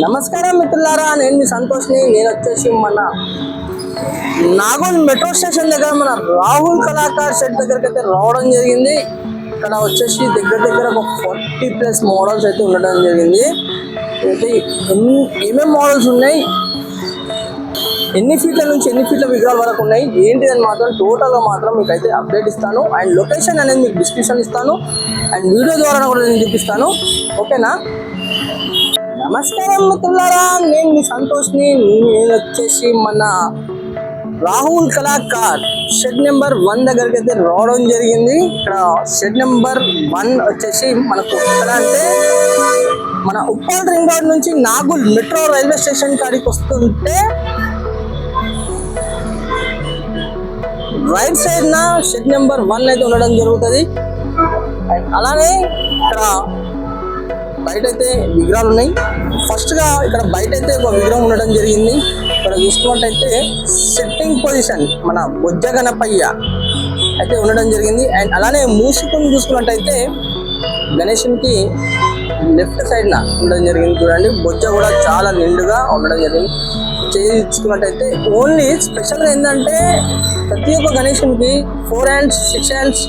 నమస్కారం మిత్రులారా, నేను మీ సంతోష్ని. నేను వచ్చేసి మన నాగోల్ మెట్రో స్టేషన్ దగ్గర మన రాహుల్ కళాకార్ షెడ్ దగ్గరికి అయితే రావడం జరిగింది. ఇక్కడ వచ్చేసి దగ్గర ఒక 40+ మోడల్స్ అయితే ఉండడం జరిగింది. అయితే ఏమేమి మోడల్స్ ఉన్నాయి, ఎన్ని ఫీట్ల నుంచి ఎన్ని ఫీట్ల విగ్రహాల వరకు ఉన్నాయి ఏంటిదని మాత్రం టోటల్గా మాత్రం మీకు అయితే అప్డేట్ ఇస్తాను. అండ్ లొకేషన్ అనేది మీకు డిస్క్రిప్షన్ ఇస్తాను, అండ్ వీడియో ద్వారా కూడా నేను చూపిస్తాను. ఓకేనా? నమస్కారం మిత్రులారా, నేను మీ సంతోష్ని. నేను వచ్చేసి మన రాహుల్ కళాకార్ షెడ్ నెంబర్ 1 దగ్గరికి అయితే రావడం జరిగింది. ఇక్కడ షెడ్ నెంబర్ 1 వచ్చేసి మనకు ఎక్కడ అంటే మన ఉప్పల్ రింగ్ రోడ్ నుంచి నాగోల్ మెట్రో రైల్వే స్టేషన్ కాడికి వస్తుంటే రైట్ సైడ్ నా షెడ్ నెంబర్ 1 అయితే ఉండడం జరుగుతుంది. అలానే ఇక్కడ బయట అయితే విగ్రహాలు ఉన్నాయి. ఫస్ట్ గా ఇక్కడ బయట అయితే ఒక విగ్రహం ఉండడం జరిగింది. ఇక్కడ చూసుకున్నట్టయితే సెట్టింగ్ పొజిషన్ మన బొజ్జ గణపయ్య అయితే ఉండడం జరిగింది. అండ్ అలానే మూసుకొని చూసుకున్నట్టయితే గణేశునికి లెఫ్ట్ సైడ్ నా ఉండడం జరిగింది. చూడండి, బొజ్జ కూడా చాలా నిండుగా ఉండడం జరిగింది. చేయించుకున్నట్టయితే ఓన్లీ స్పెషల్గా ఏంటంటే ప్రతి ఒక్క గణేశునికి 4 hands 6 hands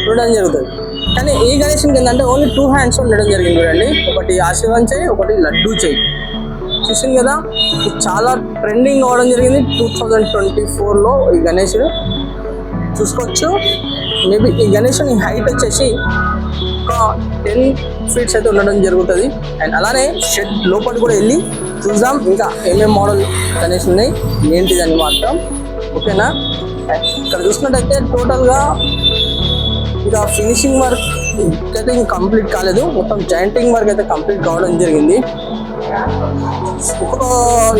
ఉండడం జరుగుతుంది. కానీ ఈ గణేశునికి ఏంటంటే ఓన్లీ 2 hands ఉండడం జరిగింది. చూడండి, ఒకటి ఆశీర్వాదం చేయి, ఒకటి లడ్డూ చేయి. చూసింది కదా, ఇది చాలా ట్రెండింగ్ అవ్వడం జరిగింది 2024లో. ఈ గణేశుడు చూసుకోవచ్చు. మేబీ ఈ గణేశుని హైట్ వచ్చేసి ఒక 10 feet అయితే ఉండడం జరుగుతుంది. అండ్ అలానే షెడ్ లోపల కూడా వెళ్ళి చూద్దాం ఇంకా ఏమేమి మోడల్ గణేష్ ఉన్నాయి ఏంటిదని మాత్రం. ఓకేనా? ఇక్కడ చూసుకున్నట్టయితే టోటల్గా ఇంకా ఫినిషింగ్ వర్క్ అయితే ఇంకా కంప్లీట్ కాలేదు. మొత్తం జాయింటింగ్ వర్క్ అయితే కంప్లీట్ కావడం జరిగింది.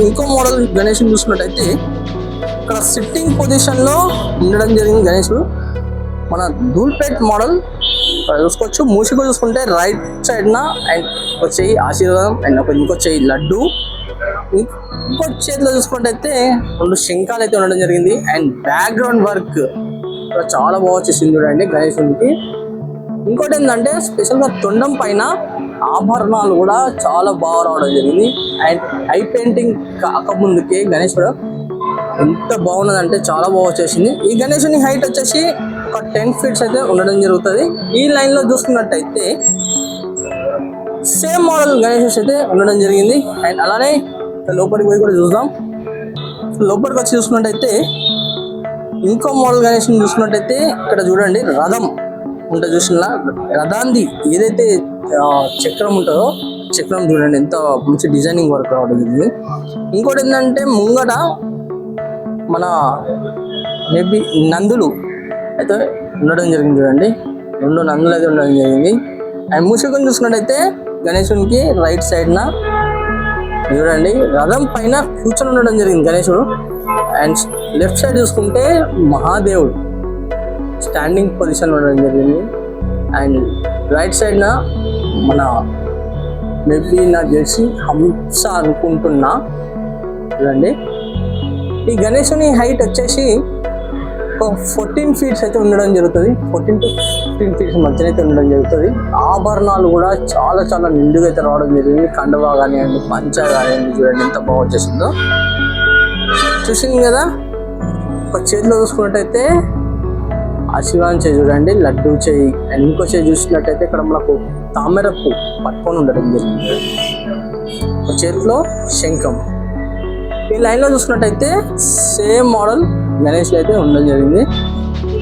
ఇంకో మోడల్ గణేష్ చూసుకున్నట్టయితే ఇక్కడ సిట్టింగ్ పొజిషన్లో ఉండడం జరిగింది గణేశుడు. మన ధూల్పేట్ మోడల్ ఇక్కడ చూసుకోవచ్చు. మూసిగా చూసుకుంటే రైట్ సైడ్న అండ్ ఒక చెయ్యి ఆశీర్వాదం అండ్ ఇంకో చెయ్యి లడ్డు. ఇంకో చేతిలో చూసుకున్నట్టయితే 2 శంఖాలు అయితే ఉండడం జరిగింది. అండ్ బ్యాక్గ్రౌండ్ వర్క్ చాలా బాగా వచ్చేసింది చూడండి గణేశునికి. ఇంకోటి ఏంటంటే స్పెషల్గా తొండం పైన ఆభరణాలు కూడా చాలా బాగా రావడం జరిగింది. అండ్ ఐ పెయింటింగ్ కాకముందుకే గణేశుడు ఎంత బాగున్నదంటే చాలా బాగా వచ్చేసింది. ఈ గణేశుని హైట్ వచ్చేసి ఒక 10 feet అయితే ఉండడం జరుగుతుంది. ఈ లైన్లో చూసుకున్నట్టయితే సేమ్ మోడల్ గణేష్ అయితే ఉండడం జరిగింది. అండ్ అలానే లోపలికి పోయి కూడా చూద్దాం. లోపలికి వచ్చి చూసుకున్నట్టయితే ఇంకో మోడల్ గణేష్ చూసుకున్నట్టయితే ఇక్కడ చూడండి, రథం ఉంటుంది. చూసిన రథాంది ఏదైతే చక్రం ఉంటుందో చక్రం చూడండి ఎంత మంచి డిజైనింగ్ వర్క్ రావడం జరిగింది. ఇంకోటి ఏంటంటే ముంగట మన మేబీ నందులు అయితే ఉండడం జరిగింది. చూడండి, 2 నందులు అయితే ఉండడం జరిగింది. అండ్ మూసుకొని చూసుకున్నట్టయితే గణేశునికి రైట్ సైడ్న చూడండి రథం పైన కూర్చొని ఉండడం జరిగింది గణేశుడు. అండ్ లెఫ్ట్ సైడ్ చూసుకుంటే మహాదేవుడు స్టాండింగ్ పొజిషన్ ఉండడం జరిగింది. అండ్ రైట్ సైడ్న మన మేబీ నాకు తెలిసి హంస అనుకుంటున్నా. చూడండి, ఈ గణేశుని హైట్ వచ్చేసి ఒక 14 feet అయితే ఉండడం జరుగుతుంది. 14 to 15 feet మధ్యన అయితే ఉండడం జరుగుతుంది. ఆభరణాలు కూడా చాలా చాలా నిండుగా అయితే రావడం జరిగింది. కండవా కానివ్వండి, పంచ కానివ్వండి, చూడండి ఎంత బాగా వచ్చేసిందో. చూసింది కదా, ఒక చేతిలో చూసుకున్నట్టయితే ఆశీర్వాదం చేయి, చూడండి లడ్డూ చేయి. అండ్ ఇంకో చేయి చూసినట్టయితే ఇక్కడ మనకు తామర పువ్వు పట్టుకొని ఉండడం జరిగింది. ఒక చేతిలో శంఖం. ఈ లైన్లో చూసుకున్నట్టయితే సేమ్ మోడల్ గణేష్ అయితే ఉండడం జరిగింది.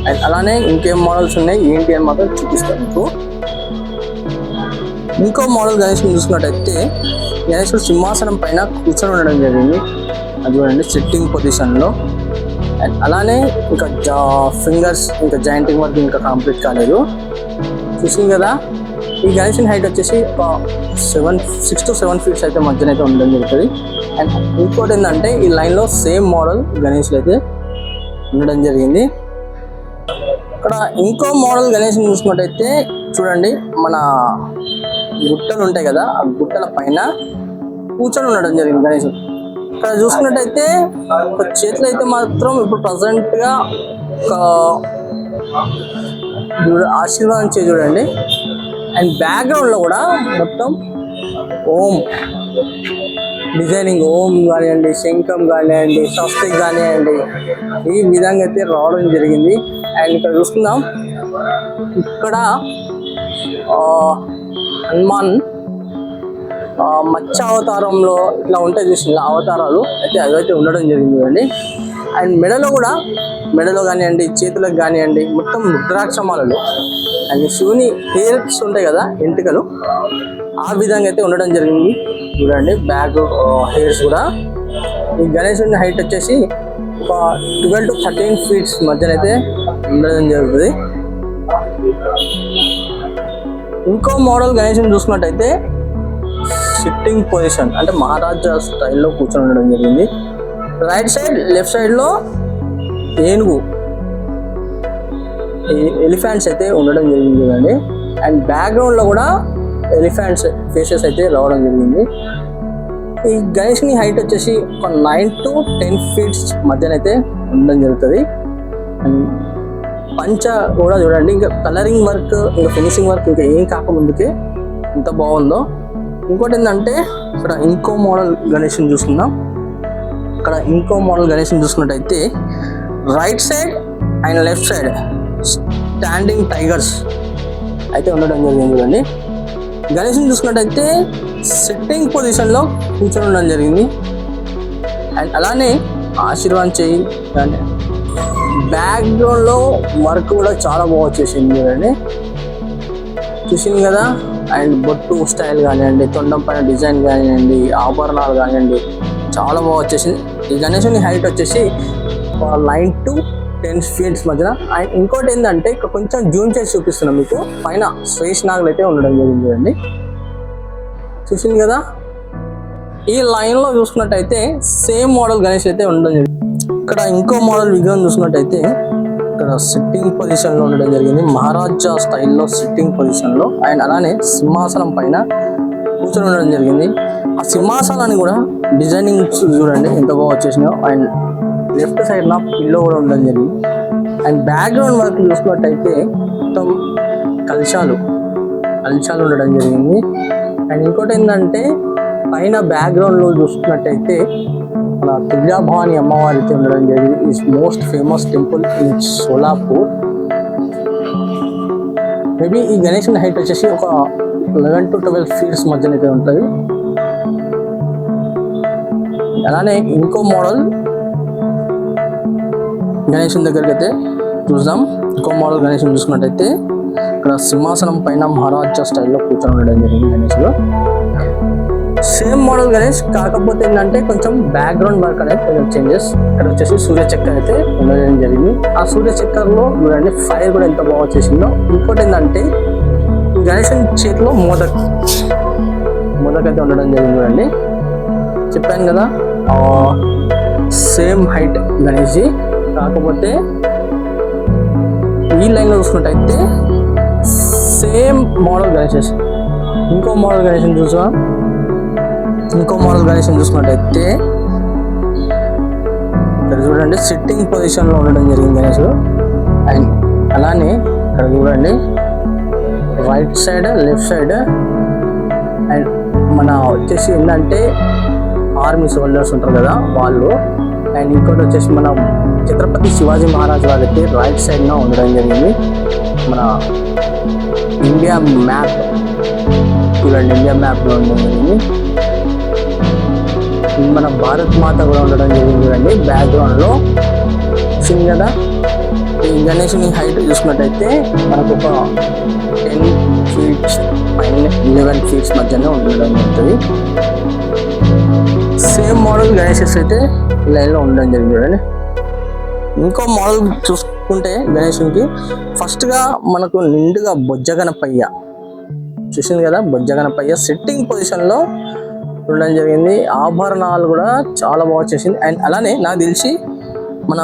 అండ్ అలానే ఇంకేం మోడల్స్ ఉన్నాయి ఏంటి అని మాత్రం చూపిస్తాను మీకు. ఇంకో మోడల్ గణేష్ చూసుకున్నట్టయితే గణేశుడు సింహాసనం పైన కూర్చొని ఉండడం జరిగింది. అది చూడండి సిట్టింగ్ పొజిషన్లో. అండ్ అలానే ఇంకా ఫింగర్స్ ఇంకా జాయింటింగ్ వర్క్ ఇంకా కంప్లీట్ కాలేదు. చూసింది కదా, ఈ గణేశుని హైట్ వచ్చేసి ఒక 6 to 7 feet అయితే మధ్యన అయితే ఉండడం జరుగుతుంది. అండ్ ఇంకోటి ఏంటంటే ఈ లైన్లో సేమ్ మోడల్ గణేష్లు అయితే ఉండడం జరిగింది. ఇక్కడ ఇంకో మోడల్ గణేష్ చూసుకున్నట్టయితే చూడండి, మన గుట్టలు ఉంటాయి కదా, ఆ గుట్టల పైన కూర్చొని ఉండడం జరిగింది గణేష్. ఇక్కడ చూసుకున్నట్టయితే ఒక చేతిలో అయితే మాత్రం ఇప్పుడు ప్రజెంట్గా ఒక ఆశీర్వాదం చేసి చూడండి. అండ్ బ్యాక్గ్రౌండ్లో కూడా మొత్తం ఓం డిజైనింగ్ ఓం కానివ్వండి, శంఖం కానివ్వండి, స్వస్తిక్ కానివ్వండి, ఈ విధంగా అయితే రావడం జరిగింది. అండ్ ఇక్కడ చూసుకుందాం, ఇక్కడ హనుమాన్ మత్స్య అవతారంలో ఇట్లా ఉంటాయి చూసిన అవతారాలు అయితే అవైతే ఉండడం జరిగింది అండి. అండ్ మెడలో కానివ్వండి, చేతులకు కానివ్వండి, మొత్తం రుద్రాక్షమాలలు అండ్ శివుని హెయిర్స్ ఉంటాయి కదా ఎంటికలు, ఆ విధంగా అయితే ఉండడం జరిగింది. చూడండి బ్యాక్ హెయిర్స్ కూడా. ఈ గణేశుని హైట్ వచ్చేసి ఒక 12 to 13 feet మధ్యన అయితే ఉండడం జరుగుతుంది. ఇంకో మోడల్ గణేశుని చూసుకున్నట్టయితే సిట్టింగ్ పొజిషన్ అంటే మహారాజా స్టైల్లో కూర్చొని ఉండడం జరిగింది. రైట్ సైడ్ లెఫ్ట్ సైడ్లో ఏనుగు ఎలిఫెంట్స్ అయితే ఉండడం జరిగింది చూడండి. అండ్ బ్యాక్గ్రౌండ్లో కూడా ఎలిఫెంట్స్ ఫేసెస్ అయితే రావడం జరిగింది. ఈ గణేష్ని హైట్ వచ్చేసి ఒక 9 to 10 feet మధ్యన అయితే ఉండడం జరుగుతుంది. అండ్ పంచ కూడా చూడండి, ఇంకా కలరింగ్ వర్క్, ఇంకా ఫినిషింగ్ వర్క్ ఇంకా ఏం కాకముందుకే ఎంత బాగుందో. ఇంకోటి ఏంటంటే ఇక్కడ ఇంకో మోడల్ గణేష్ని చూసుకుందాం. ఇక్కడ ఇంకో మోడల్ గణేష్ని చూసుకున్నట్టయితే right side and left side standing tigers అయితే ఉండడం జరిగింది చూడండి. గణేష్ని చూసుకున్నట్టయితే సిట్టింగ్ పొజిషన్లో కూర్చొని ఉండడం జరిగింది. అండ్ అలానే ఆశీర్వాదం చేయి కానీ బ్యాక్గ్రౌండ్లో వర్క్ కూడా చాలా బాగా వచ్చేసింది చూడండి, చూసింది కదా. అండ్ బొట్టు స్టైల్ కానివ్వండి, తొండం పైన డిజైన్ కానివ్వండి, ఆభరణాలు కానివ్వండి, చాలా బాగా వచ్చేసింది. ఈ గణేశుని హైట్ వచ్చేసి 9 to 10 feet మధ్యన. అండ్ ఇంకోటి ఏంటంటే ఇక్కడ కొంచెం జూమ్ చేసి చూపిస్తున్నాం మీకు, పైన శ్రేష్నాగులు అయితే ఉండడం జరిగింది చూడండి, చూసింది కదా. ఈ లైన్లో చూసుకున్నట్టయితే సేమ్ మోడల్ గణేష్ అయితే ఉండడం జరిగింది. ఇక్కడ ఇంకో మోడల్ విగ్రహం చూసుకున్నట్టయితే ఇక్కడ సిట్టింగ్ పొజిషన్లో ఉండడం జరిగింది, మహారాజా స్టైల్లో సిట్టింగ్ పొజిషన్లో. అండ్ అలానే సింహాసనం పైన కూర్చొని ఉండడం జరిగింది. ఆ సింహాసనాన్ని కూడా డిజైనింగ్ చూడండి ఎంత బాగా వచ్చేసినాయో. అండ్ లెఫ్ట్ సైడ్ నా పిల్లో కూడా ఉండడం జరిగింది. అండ్ బ్యాక్గ్రౌండ్ వర్క్ చూసుకున్నట్టయితే మొత్తం కలశాలు ఉండడం జరిగింది. అండ్ ఇంకోటి ఏంటంటే పైన బ్యాక్గ్రౌండ్లో చూసుకున్నట్టయితే మన తుల్యాభవాని అమ్మవారి అయితే ఉండడం జరిగింది. Is most famous temple in Solapur. Maybe ఈ గణేశుని హైట్ వచ్చేసి ఒక 11 to 12 feet మధ్యన అయితే ఉంటుంది. అలానే ఇంకో మోడల్ గణేశుని దగ్గరికి అయితే చూద్దాం. ఇంకో మోడల్ గణేశుని చూసుకున్నట్టయితే ఇక్కడ సింహాసనం పైన మహారాజా స్టైల్లో కూర్చొని ఉండడం జరిగింది గణేశుడు. సేమ్ మోడల్ గణేష్, కాకపోతే ఏంటంటే కొంచెం బ్యాక్గ్రౌండ్ వర్క్ అనేది కొంచెం చేంజెస్. ఇక్కడ వచ్చేసి సూర్యచక్ర అయితే ఉండడం జరిగింది. ఆ సూర్యచక్రలో చూడండి ఫైర్ కూడా ఎంత బాగా వచ్చేసిందో. ఇంకోటి ఏంటంటే గణేశుని చేతిలో మోదక్ అయితే ఉండడం జరిగింది చూడండి, చెప్పాను కదా సేమ్ హైట్ గణేష్జీ. కాకపోతే ఈ లైన్లో చూసుకున్నట్టయితే సేమ్ మోడల్ గణేష్. ఇంకో మోడల్ గణేష్ని చూసుకున్నట్టయితే ఇక్కడ చూడండి సిట్టింగ్ పొజిషన్లో ఉండడం జరిగింది గణేష్. అండ్ అలానే ఇక్కడ చూడండి right side left side. And మన వచ్చేసి ఏంటంటే ఆర్మీ సోల్జర్స్ ఉంటారు కదా వాళ్ళు. అండ్ ఇంకోటి వచ్చేసి మన ఛత్రపతి శివాజీ మహారాజ్ వాళ్ళకి రైట్ సైడ్న ఉండడం జరిగింది. మన ఇండియా మ్యాప్ చూడండి, ఇండియా మ్యాప్లో ఉండడం జరిగింది. మన భారత్ మాత కూడా ఉండడం జరిగింది చూడండి బ్యాక్గ్రౌండ్లో, చూసింది కదా. ఈ గణేశుని హైట్ చూసుకున్నట్టయితే మనకు ఒక 10 feet పైన 11 feet మధ్యనే ఉండడం జరుగుతుంది. సేమ్ మోడల్ గణేషెస్ అయితే లైన్లో ఉండడం జరిగింది చూడండి. ఇంకో మోడల్ చూసుకుంటే గణేశునికి ఫస్ట్గా మనకు నిండుగా బొజ్జగనపయ్య చూసింది కదా, బొజ్జగనపయ్య సిట్టింగ్ పొజిషన్లో ఉండడం జరిగింది. ఆభరణాలు కూడా చాలా బాగా వచ్చేసింది. అండ్ అలానే నాకు తెలిసి మన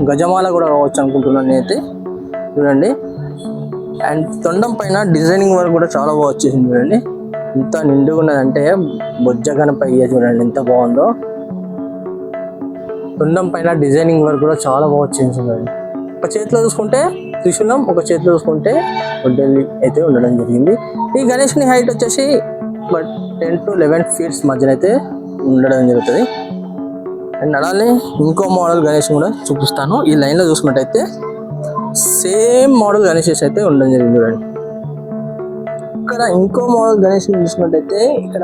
గజమాల కూడా కావచ్చు అనుకుంటున్నాను నేనైతే చూడండి. అండ్ తొండం పైన డిజైనింగ్ వర్క్ కూడా చాలా బాగా వచ్చేసింది చూడండి, ఎంత నిండుగా ఉన్నదంటే బొజ్జగనపయ్య చూడండి ఎంత బాగుందో. తొండం పైన డిజైనింగ్ వర్క్ కూడా చాలా బాగా వచ్చేసింది చూడండి. ఒక చేతిలో చూసుకుంటే త్రిశూలం, ఒక చేతిలో చూసుకుంటే వడ్డెల్లి అయితే ఉండడం జరిగింది. ఈ గణేష్ని హైట్ వచ్చేసి బట్ 10 to 11 ఫీట్స్ మధ్యన అయితే ఉండడం జరుగుతుంది. అండ్ అలానే ఇంకో మోడల్ గణేష్ కూడా చూపిస్తాను. ఈ లైన్లో చూసుకున్నట్టయితే సేమ్ మోడల్ గణేషెస్ అయితే ఉండడం జరిగింది చూడండి. ఇక్కడ ఇంకో మోడల్ గణేష్ చూసుకున్నట్టయితే ఇక్కడ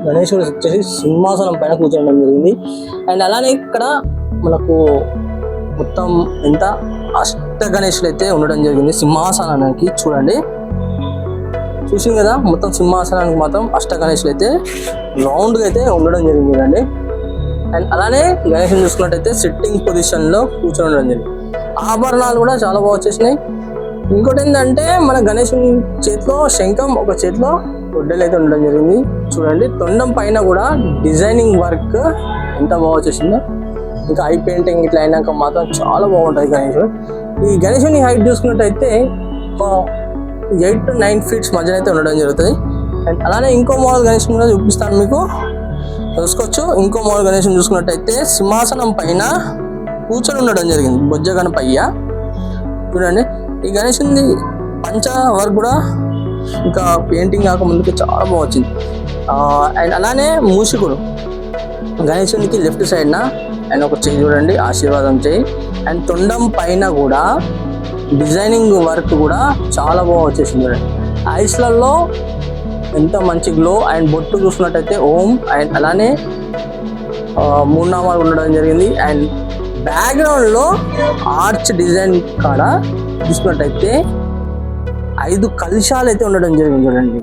గణేశుడు వచ్చేసి సింహాసనం పైన కూర్చోవడం జరిగింది. అండ్ అలానే ఇక్కడ మనకు మొత్తం ఎంత అష్ట గణేశులు అయితే ఉండడం జరిగింది సింహాసనానికి. చూడండి, చూసింది కదా, మొత్తం సింహాసనానికి మాత్రం అష్ట గణేశులు అయితే రౌండ్గా అయితే ఉండడం జరిగింది చూడండి. అండ్ అలానే గణేశుని చూసుకున్నట్టయితే సిట్టింగ్ పొజిషన్లో కూర్చొని ఉండడం జరిగింది. ఆభరణాలు కూడా చాలా బాగా వచ్చేసినాయి. ఇంకోటి ఏంటంటే మన గణేశుని చేతిలో శంఖం, ఒక చేతిలో గొడ్డలు అయితే ఉండడం జరిగింది చూడండి. తొండం పైన కూడా డిజైనింగ్ వర్క్ ఎంత బాగా వచ్చేసిందో. ఇంకా ఐ పెయింటింగ్ ఇట్లా అయినాక మాత్రం చాలా బాగుంటుంది గణేశుడు. ఈ గణేశుని హైట్ చూసుకున్నట్టయితే 8 to 9 ఫీట్స్ మధ్యన అయితే ఉండడం జరుగుతుంది. అండ్ అలానే ఇంకో మోడల్ గణేశుని కూడా చూపిస్తాను మీకు, చూసుకోవచ్చు. ఇంకో మోడల్ గణేశుని చూసుకున్నట్టయితే సింహాసనం పైన కూర్చొని ఉండడం జరిగింది, బొజ్జ గణపయ్య చూడండి. ఈ గణేశుని పంచ వర్క్ కూడా ఇంకా పెయింటింగ్ కాక ముందుకు చాలా బాగా వచ్చింది. అండ్ అలానే మూషికుడు గణేశునికి లెఫ్ట్ సైడ్న అండ్ ఒక చేయి చూడండి, ఆశీర్వాదం చేయి. అండ్ తొండం పైన కూడా డిజైనింగ్ వర్క్ కూడా చాలా బాగా వచ్చేసింది చూడండి. ఐస్లలో ఎంత మంచి గ్లో. అండ్ బొట్టు చూసుకున్నట్టయితే ఓం. అండ్ అలానే 3 నామాలు ఉండడం జరిగింది. అండ్ బ్యాక్గ్రౌండ్లో ఆర్చ్ డిజైన్ కాడ చూసుకున్నట్టయితే 5 కలశాలు అయితే ఉండడం జరిగింది చూడండి.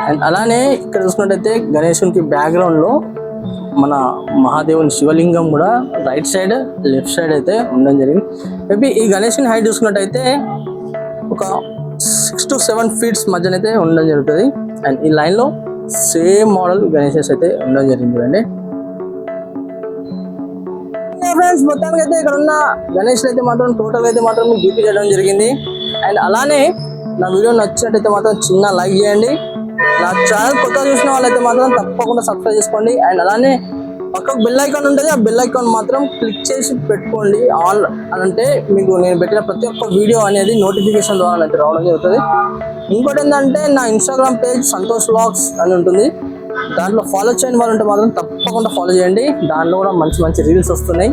అండ్ అలానే ఇక్కడ చూసుకున్నట్టయితే గణేశునికి బ్యాక్గ్రౌండ్లో మన మహాదేవుని శివలింగం కూడా రైట్ సైడ్ లెఫ్ట్ సైడ్ అయితే ఉండడం జరిగింది. మేబీ ఈ గణేశుని హైట్ చూసుకున్నట్టయితే ఒక 6 to 7 ఫీట్స్ మధ్యన అయితే ఉండడం జరుగుతుంది. అండ్ ఈ లైన్లో సేమ్ మోడల్ గణేషెస్ అయితే ఉండడం జరిగింది చూడండి. ఫ్రెండ్స్, మొత్తానికి అయితే ఇక్కడ ఉన్న గణేష్లు అయితే మాత్రం టోటల్ అయితే మాత్రం మీకు డ్యూటీ చేయడం జరిగింది. అండ్ అలానే నా వీడియో నచ్చినట్టయితే మాత్రం చిన్న లైక్ చేయండి. నా ఛానల్ కొత్తగా చూసిన వాళ్ళైతే మాత్రం తప్పకుండా సబ్స్క్రైబ్ చేసుకోండి. అండ్ అలానే పక్కకు బెల్ ఐకాన్ ఉంటుంది, ఆ బెల్ ఐకాన్ మాత్రం క్లిక్ చేసి పెట్టుకోండి ఆల్ అని. అంటే మీకు నేను పెట్టిన ప్రతి ఒక్క వీడియో అనేది నోటిఫికేషన్ ద్వారా అయితే రావడం జరుగుతుంది. ఇంకోటి ఏంటంటే నా ఇన్స్టాగ్రామ్ పేజ్ సంతోష్ వ్లాగ్స్ అని ఉంటుంది, దాంట్లో ఫాలో చేయని వాళ్ళు ఉంటే మాత్రం తప్పకుండా ఫాలో చేయండి. దాంట్లో కూడా మంచి మంచి రీల్స్ వస్తున్నాయి.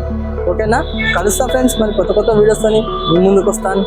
ఓకేనా, కలుస్తా ఫ్రెండ్స్, మరి కొత్త కొత్త వీడియోస్తోని మీ ముందుకు వస్తాను.